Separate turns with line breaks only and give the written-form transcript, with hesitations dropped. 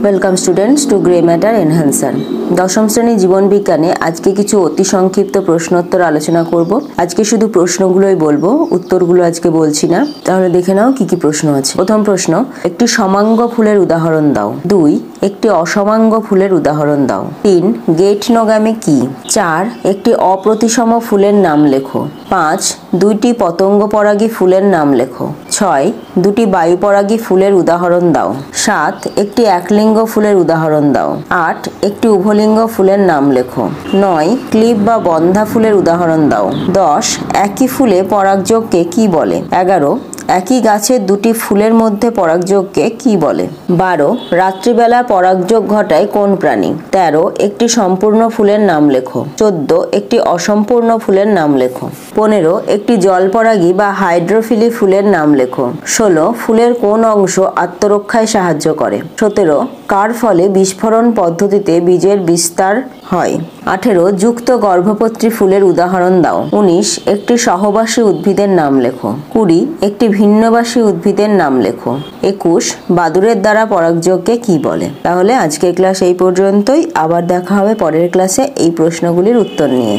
Welcome students to grey matter enhancer. দশম শ্রেণী জীবন বিজ্ঞানে আজকে কিছু অতি সংক্ষিপ্ত প্রশ্নোত্তর আলোচনা করব। আজকে শুধু প্রশ্নগুলোই বলবো, উত্তরগুলো আজকে বলছি না। তাহলে দেখে নাও কি কি প্রশ্ন আছে। প্রথম প্রশ্ন, একটি সমাঙ্গ ফুলের উদাহরণ দাও। 2, একটি অসমাঙ্গ ফুলের উদাহরণ দাও। 3, গেট নোগামি কি? 4, একটি অপ্রতিসম ফুলের নাম লেখো। 5, দুইটি পতঙ্গ পরাগী ফুলের নাম লেখো। 6, দুটি বায়ু পরাগী ফুলের উদাহরণ দাও। 7, একটি একলিঙ্গ ফুলের উদাহরণ দাও। 8, একটি উভলিঙ্গ ফুলের নাম লেখো। 9, ক্লিপ বা বন্ধা ফুলের উদাহরণ দাও। 10, একই ফুলে পরাগযোগকে কি বলে? 11, একই গাছের দুটি ফুলের মধ্যে পরাগযোগকে কি বলে? 12, রাত্রিবেলা পরাগযোগ ঘটায় কোন প্রাণী? 13, একটি সম্পূর্ণ ফুলের নাম লেখো। 14, একটি অসম্পূর্ণ ফুলের নাম লেখো। 15, একটি জলপরাগী বা হাইড্রোফিলি ফুলের নাম লেখো। 16, ফুলের কোন অংশ আত্মরক্ষায় সাহায্য করে? 17, কার ফলে বিস্ফোরণ পদ্ধতিতে বীজের বিস্তার হয়? 18, যুক্ত গর্ভপত্রী ফুলের উদাহরণ দাও। 19, একটি সহবাসী উদ্ভিদের নাম লেখো। 20, একটি ভিন্নবাসী উদ্ভিদের নাম লেখো। 21, বাদুড়ের দ্বারা পরাগযোগকে কি বলে? তাহলে আজকের ক্লাস এই পর্যন্তই। আবার দেখা হবে পরের ক্লাসে এই প্রশ্নগুলির উত্তর নিয়ে।